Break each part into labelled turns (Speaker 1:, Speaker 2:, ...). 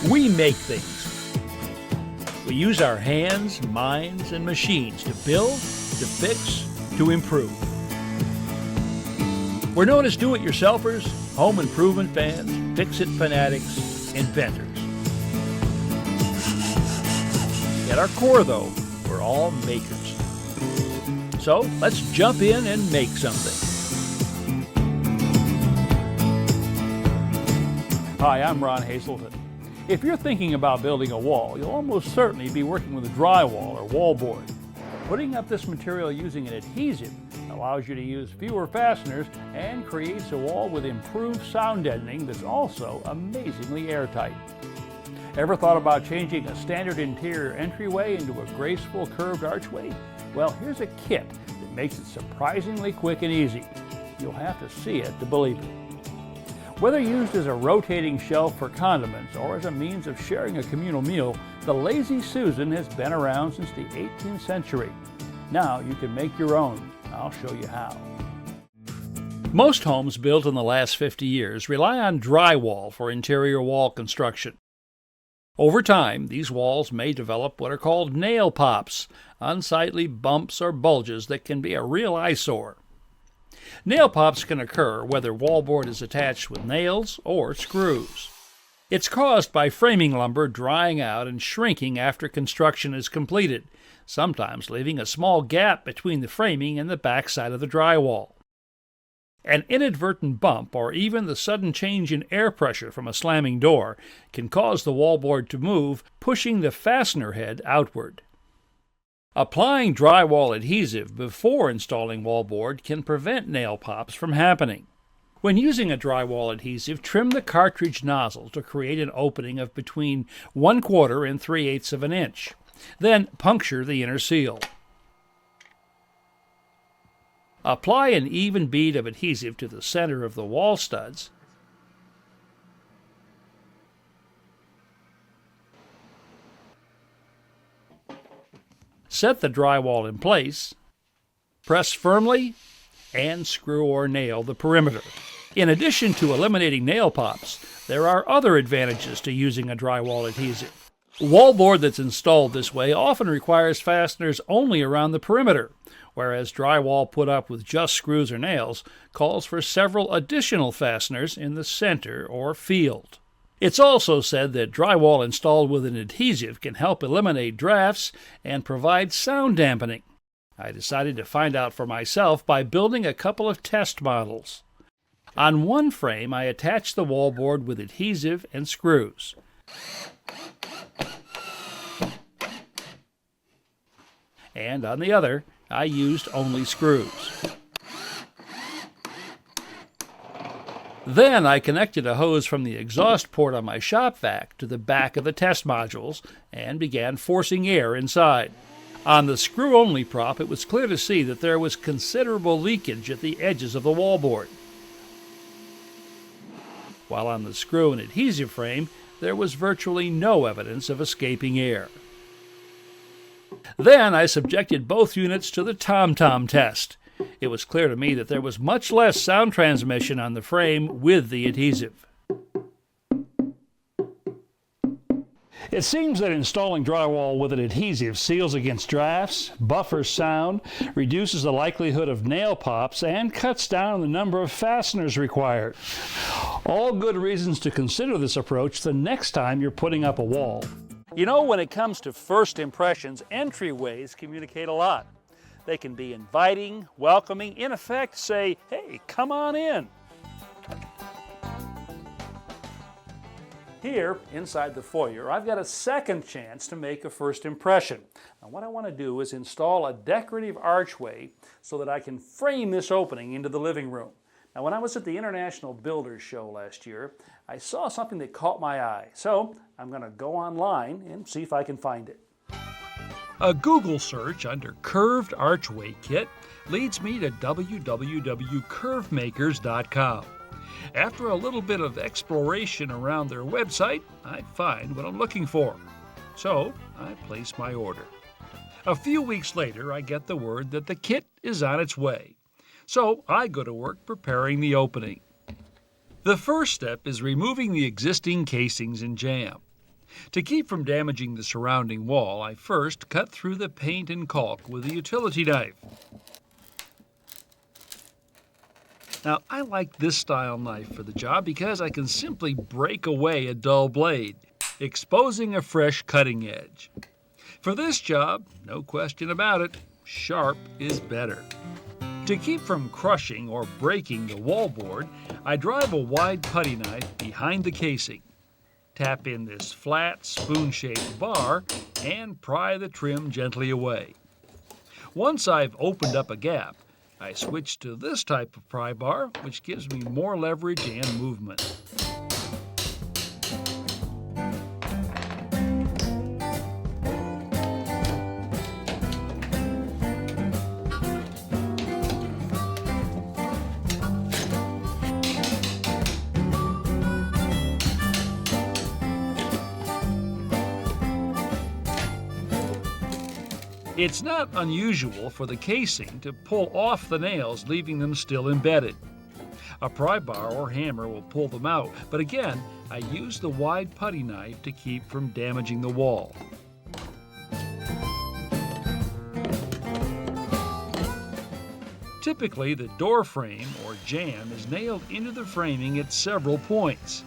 Speaker 1: We make things. We use our hands, minds, and machines to build, to fix, to improve. We're known as do-it-yourselfers, home improvement fans, fix-it fanatics, inventors. At our core, though, we're all makers. So let's jump in and make something. Hi, I'm Ron Hazelton. If you're thinking about building a wall, you'll almost certainly be working with drywall or wallboard. Putting up this material using an adhesive allows you to use fewer fasteners and creates a wall with improved sound deadening that's also amazingly airtight. Ever thought about changing a standard interior entryway into a graceful curved archway? Well, here's a kit that makes it surprisingly quick and easy. You'll have to see it to believe it. Whether used as a rotating shelf for condiments or as a means of sharing a communal meal, the Lazy Susan has been around since the 18th century. Now you can make your own. I'll show you how. Most homes built in the last 50 years rely on drywall for interior wall construction. Over time, these walls may develop what are called nail pops, unsightly bumps or bulges that can be a real eyesore. Nail pops can occur whether wallboard is attached with nails or screws. It's caused by framing lumber drying out and shrinking after construction is completed, sometimes leaving a small gap between the framing and the backside of the drywall. An inadvertent bump or even the sudden change in air pressure from a slamming door can cause the wallboard to move, pushing the fastener head outward. Applying drywall adhesive before installing wallboard can prevent nail pops from happening. When using a drywall adhesive, trim the cartridge nozzle to create an opening of between 1/4 and 3/8 of an inch. Then puncture the inner seal. Apply an even bead of adhesive to the center of the wall studs. Set the drywall in place, press firmly, and screw or nail the perimeter. In addition to eliminating nail pops, there are other advantages to using a drywall adhesive. Wallboard that's installed this way often requires fasteners only around the perimeter, whereas drywall put up with just screws or nails calls for several additional fasteners in the center or field. It's also said that drywall installed with an adhesive can help eliminate drafts and provide sound dampening. I decided to find out for myself by building a couple of test models. On one frame, I attached the wallboard with adhesive and screws. And on the other, I used only screws. Then I connected a hose from the exhaust port on my shop vac to the back of the test modules and began forcing air inside. On the screw-only prop, it was clear to see that there was considerable leakage at the edges of the wallboard. While on the screw and adhesive frame, there was virtually no evidence of escaping air. Then I subjected both units to the tom-tom test. It was clear to me that there was much less sound transmission on the frame with the adhesive. It seems that installing drywall with an adhesive seals against drafts, buffers sound, reduces the likelihood of nail pops, and cuts down the number of fasteners required. All good reasons to consider this approach the next time you're putting up a wall. You know, when it comes to first impressions, entryways communicate a lot. They can be inviting, welcoming, in effect say, hey, come on in. Here, inside the foyer, I've got a second chance to make a first impression. Now, what I want to do is install a decorative archway so that I can frame this opening into the living room. Now, when I was at the International Builders Show last year, I saw something that caught my eye. So I'm going to go online and see if I can find it. A Google search under Curved Archway Kit leads me to www.curvemakers.com. After a little bit of exploration around their website, I find what I'm looking for. So I place my order. A few weeks later, I get the word that the kit is on its way. So I go to work preparing the opening. The first step is removing the existing casings and jamb. To keep from damaging the surrounding wall, I first cut through the paint and caulk with a utility knife. Now, I like this style knife for the job because I can simply break away a dull blade, exposing a fresh cutting edge. For this job, no question about it, sharp is better. To keep from crushing or breaking the wallboard, I drive a wide putty knife behind the casing. Tap in this flat, spoon-shaped bar and pry the trim gently away. Once I've opened up a gap, I switch to this type of pry bar, which gives me more leverage and movement. It's not unusual for the casing to pull off the nails, leaving them still embedded. A pry bar or hammer will pull them out, but again, I use the wide putty knife to keep from damaging the wall. Typically, the door frame or jamb is nailed into the framing at several points.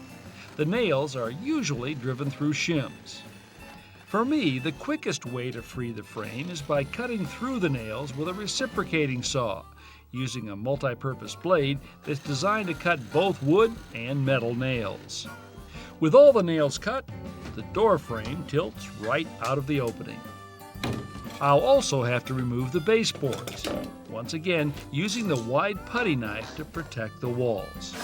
Speaker 1: The nails are usually driven through shims. For me, the quickest way to free the frame is by cutting through the nails with a reciprocating saw, using a multi-purpose blade that's designed to cut both wood and metal nails. With all the nails cut, the door frame tilts right out of the opening. I'll also have to remove the baseboards, once again using the wide putty knife to protect the walls.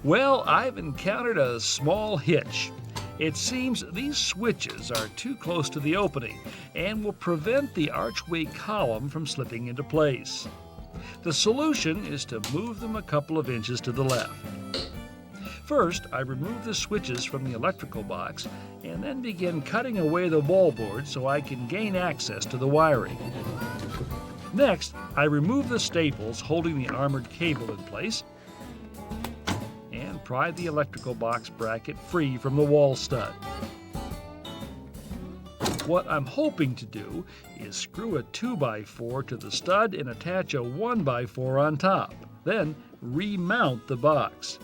Speaker 1: Well, I've encountered a small hitch. It seems these switches are too close to the opening and will prevent the archway column from slipping into place. The solution is to move them a couple of inches to the left. First, I remove the switches from the electrical box and then begin cutting away the wallboard so I can gain access to the wiring. Next, I remove the staples holding the armored cable in place and pry the electrical box bracket free from the wall stud. What I'm hoping to do is screw a 2x4 to the stud and attach a 1x4 on top, then remount the box.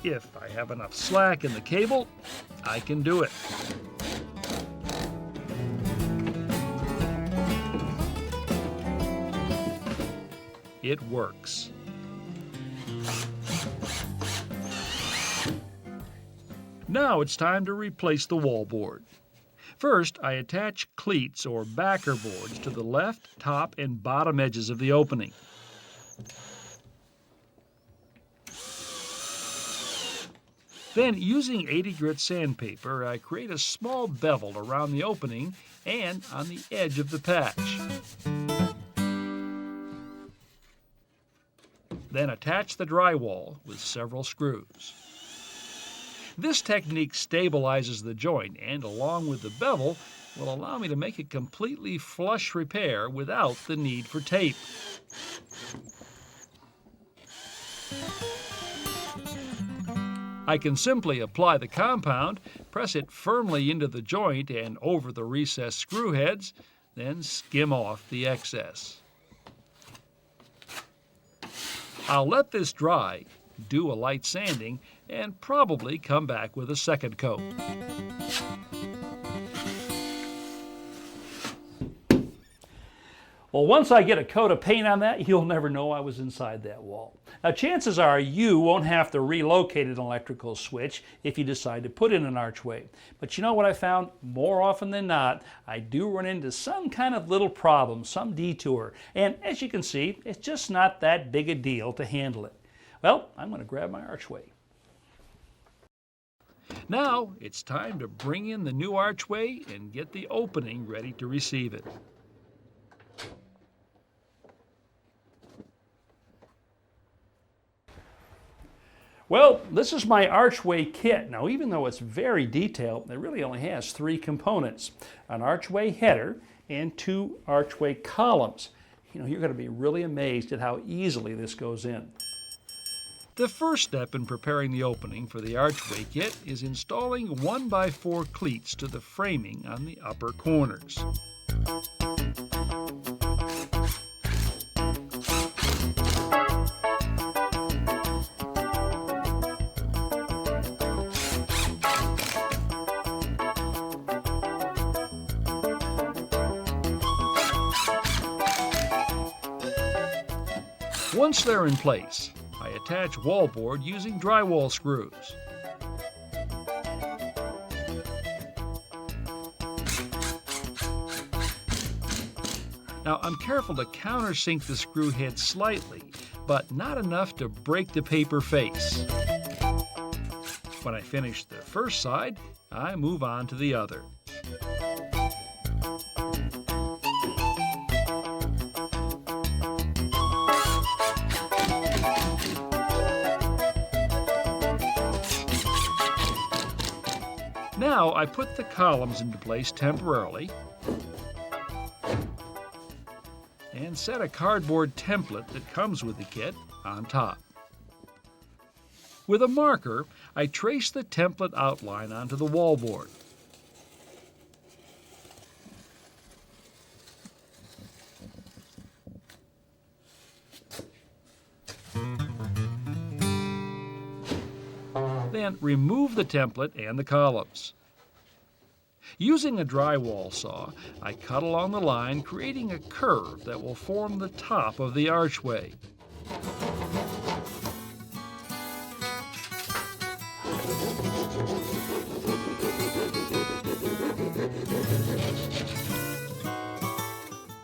Speaker 1: If I have enough slack in the cable, I can do it. It works. Now it's time to replace the wallboard. First, I attach cleats or backer boards to the left, top, and bottom edges of the opening. Then, using 80 grit sandpaper, I create a small bevel around the opening and on the edge of the patch. Then attach the drywall with several screws. This technique stabilizes the joint and, along with the bevel, will allow me to make a completely flush repair without the need for tape. I can simply apply the compound, press it firmly into the joint and over the recessed screw heads, then skim off the excess. I'll let this dry, do a light sanding, and probably come back with a second coat. Well, once I get a coat of paint on that, you'll never know I was inside that wall. Now, chances are you won't have to relocate an electrical switch if you decide to put in an archway. But you know what I found? More often than not, I do run into some kind of little problem, some detour. And as you can see, it's just not that big a deal to handle it. Well, I'm going to grab my archway. Now, it's time to bring in the new archway and get the opening ready to receive it. Well, this is my archway kit. Now, even though it's very detailed, it really only has 3 components: an archway header and 2 archway columns. You know, you're going to be really amazed at how easily this goes in. The first step in preparing the opening for the archway kit is installing 1x4 cleats to the framing on the upper corners. Once they're in place, I attach wallboard using drywall screws. Now I'm careful to countersink the screw head slightly, but not enough to break the paper face. When I finish the first side, I move on to the other. Now I put the columns into place temporarily and set a cardboard template that comes with the kit on top. With a marker, I trace the template outline onto the wallboard. Then remove the template and the columns. Using a drywall saw, I cut along the line, creating a curve that will form the top of the archway.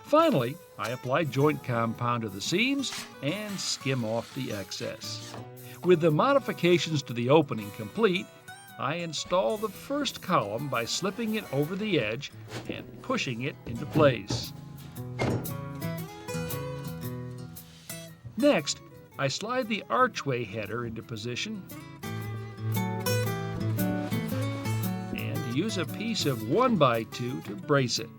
Speaker 1: Finally, I apply joint compound to the seams and skim off the excess. With the modifications to the opening complete, I install the first column by slipping it over the edge and pushing it into place. Next, I slide the archway header into position and use a piece of 1x2 to brace it.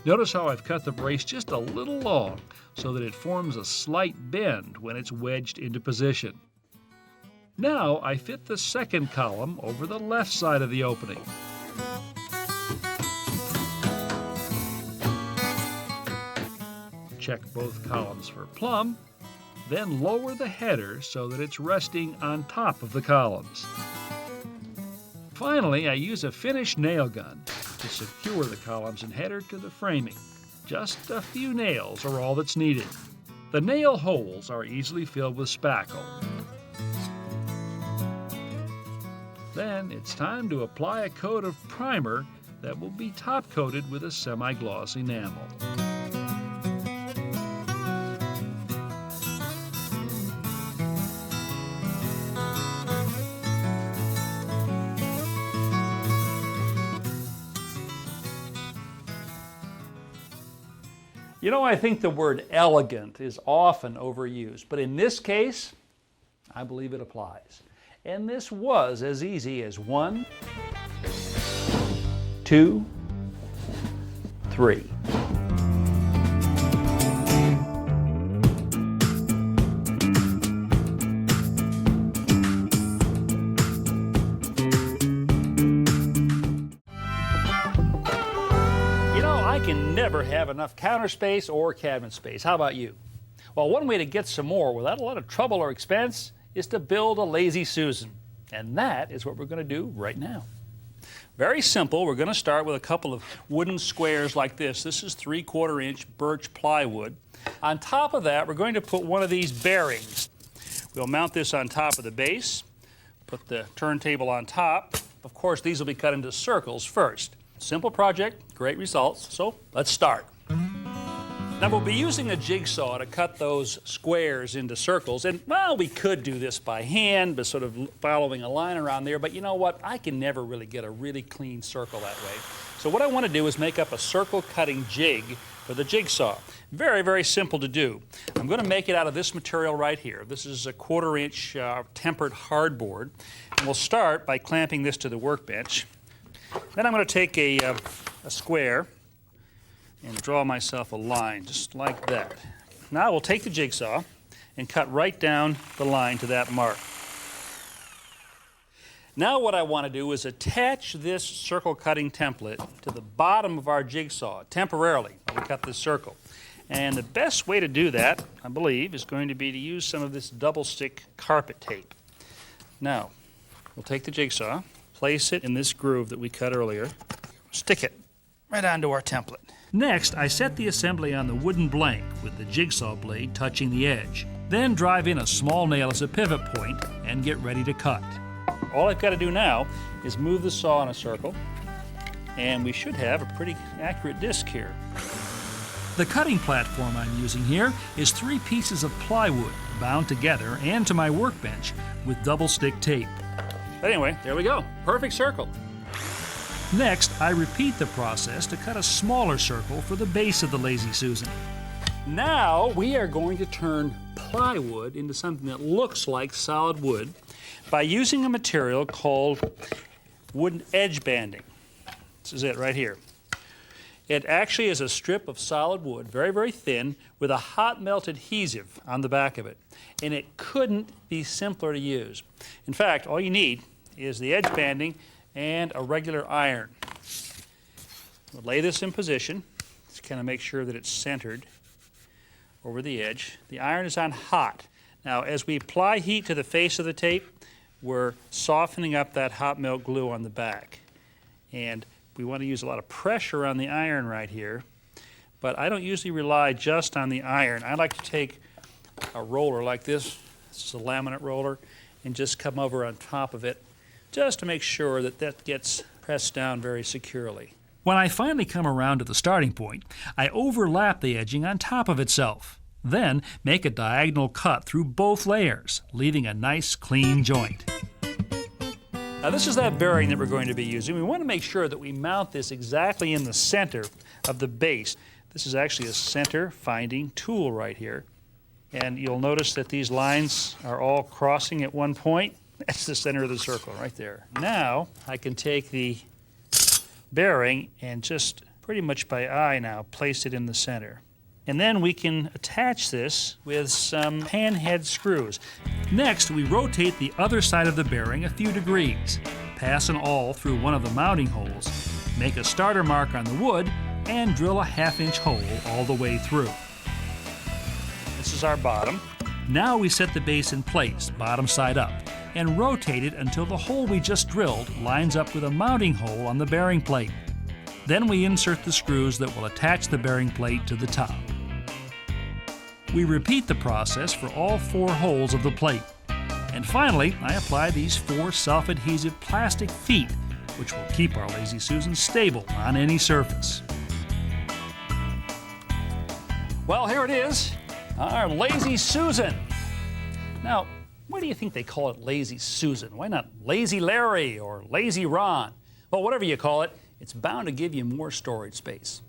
Speaker 1: Notice how I've cut the brace just a little long so that it forms a slight bend when it's wedged into position. Now I fit the second column over the left side of the opening. Check both columns for plumb, then lower the header so that it's resting on top of the columns. Finally, I use a finished nail gun to secure the columns and header to the framing. Just a few nails are all that's needed. The nail holes are easily filled with spackle. Then it's time to apply a coat of primer that will be top-coated with a semi-gloss enamel.
Speaker 2: You know, I think the word elegant is often overused, but in this case, I believe it applies. And this was as easy as 1, 2, 3.
Speaker 1: I can never have enough counter space or cabinet space. How about you? Well, one way to get some more without a lot of trouble or expense is to build a Lazy Susan. And that is what we're going to do right now. Very simple. We're going to start with a couple of wooden squares like this. This is 3/4 inch birch plywood. On top of that, we're going to put one of these bearings. We'll mount this on top of the base, put the turntable on top. Of course, these will be cut into circles first. Simple project, great results, so let's start. Now we'll be using a jigsaw to cut those squares into circles, and well, we could do this by hand, but sort of following a line around there, but you know what, I can never really get a really clean circle that way. So what I want to do is make up a circle cutting jig for the jigsaw. Very, very simple to do. I'm going to make it out of this material right here. This is a 1/4 inch tempered hardboard, and we'll start by clamping this to the workbench. Then I'm going to take a square and draw myself a line, just like that. Now we'll take the jigsaw
Speaker 2: and cut right down the line to that mark. Now what I want to do is attach this circle cutting template to the bottom of our jigsaw temporarily while we cut this circle. And the best way to do that, I believe, is going to be to use some of this double stick carpet tape. Now, we'll take the jigsaw, place it in this groove that we cut earlier, stick it right onto our template. Next, I set the assembly on the wooden blank with the jigsaw blade touching the edge. Then drive in a small nail as a pivot point and get ready to cut. All I've got to do now is move the saw in a circle, and we should have a pretty accurate disc here. The cutting platform I'm using here is 3 pieces of plywood bound together and to my workbench with double stick tape. But anyway, there we go. Perfect circle. Next, I repeat the process to cut a smaller circle for the base of the Lazy Susan. Now we are going to turn plywood into something that looks like solid wood by using a material called wooden edge banding. This is it right here. It actually is a strip of solid wood, very, very thin, with a hot melt adhesive on the back of it. And it couldn't be simpler to use. In fact, all you need is the edge banding and a regular iron. We'll lay this in position, just kind of make sure that it's centered over the edge. The iron is on hot. Now, as we apply heat to the face of the tape, we're softening up that hot melt glue on the back. And we want to use a lot of pressure on the iron right here, but I don't usually rely just on the iron. I like to take a roller like this. This is a laminate roller, and just come over on top of it just to make sure that that gets pressed down very securely. When I finally come around to the starting point, I overlap the edging on top of itself. Then make a diagonal cut through both layers, leaving a nice clean joint. Now this is that bearing that we're going to be using. We want to make sure that we mount this exactly in the center of the base. This is actually a center finding tool right here. And you'll notice that these lines are all crossing at one point. That's the center of the circle right there. Now I can take the bearing and just pretty much by eye now place it in the center. And then we can attach this with some pan head screws. Next, we rotate the other side of the bearing a few degrees, pass an awl through one of the mounting holes, make a starter mark on the wood, and drill a 1/2-inch hole all the way through. This is our bottom. Now we set the base in place, bottom side up, and rotate it until the hole we just drilled lines up with a mounting hole on the bearing plate. Then we insert the screws that will attach the bearing plate to the top. We repeat the process for all 4 holes of the plate. And finally, I apply these 4 self-adhesive plastic feet, which will keep our Lazy Susan stable on any surface. Well, here it is, our Lazy Susan. Now, why do you think they call it Lazy Susan? Why not Lazy Larry or Lazy Ron? Well, whatever you call it, it's bound to give you more storage space.